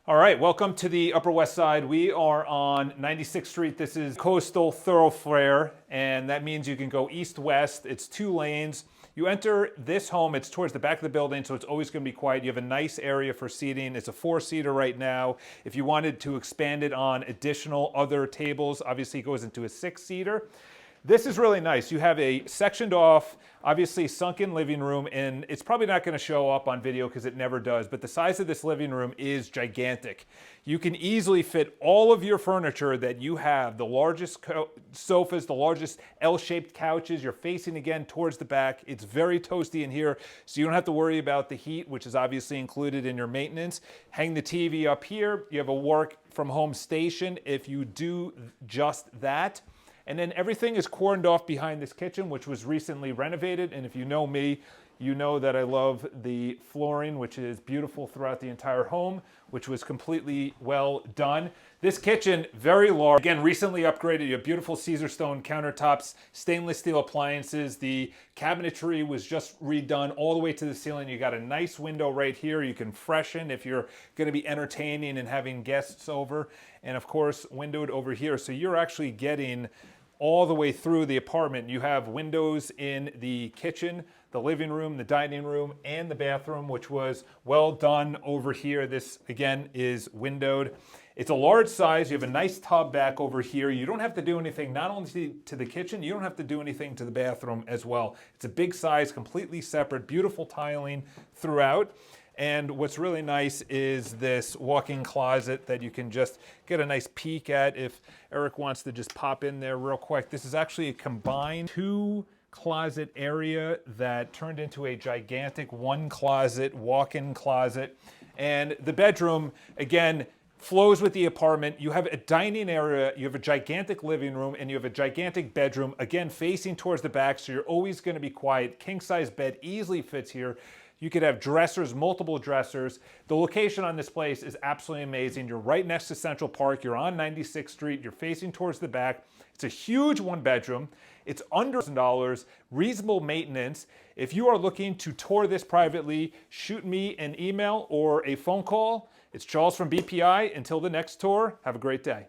All right, welcome to the Upper West Side. We are on 96th Street. This is coastal thoroughfare, and that means you can go east-west. It's 2 lanes. You enter this home, it's towards the back of the building, so it's always going to be quiet. You have a nice area for seating. It's a 4-seater right now. If you wanted to expand it on additional other tables, obviously it goes into a 6-seater. This is really nice. You have a sectioned off, obviously sunken living room, and it's probably not going to show up on video because it never does, but the size of this living room is gigantic. You can easily fit all of your furniture that you have, the largest sofas, the largest L-shaped couches. You're facing again towards the back. It's very toasty in here, so you don't have to worry about the heat, which is obviously included in your maintenance. Hang the TV up here. You have a work from home station if you do just that. And then everything is cordoned off behind this kitchen, which was recently renovated. And if you know me, you know that I love the flooring, which is beautiful throughout the entire home, which was completely well done. This kitchen, very large. Again, recently upgraded. You have beautiful Caesar stone countertops, stainless steel appliances. The cabinetry was just redone all the way to the ceiling. You got a nice window right here. You can freshen if you're going to be entertaining and having guests over. And of course, windowed over here. So you're actually getting all the way through the apartment. You have windows in the kitchen, the living room, the dining room, and the bathroom, which was well done over here. This, again, is windowed. It's a large size. You have a nice tub back over here. You don't have to do anything, not only to the kitchen, you don't have to do anything to the bathroom as well. It's a big size, completely separate, beautiful tiling throughout. And what's really nice is this walk-in closet that you can just get a nice peek at if Eric wants to just pop in there real quick. This is actually a combined 2-closet area that turned into a gigantic 1-closet walk-in closet. And the bedroom, again, flows with the apartment. You have a dining area, you have a gigantic living room, and you have a gigantic bedroom, again, facing towards the back, so you're always going to be quiet. King-size bed easily fits here. You could have dressers, multiple dressers. The location on this place is absolutely amazing. You're right next to Central Park. You're on 96th Street. You're facing towards the back. It's a huge 1-bedroom. It's under $1,000, reasonable maintenance. If you are looking to tour this privately, shoot me an email or a phone call. It's Charles from BPI. Until the next tour, have a great day.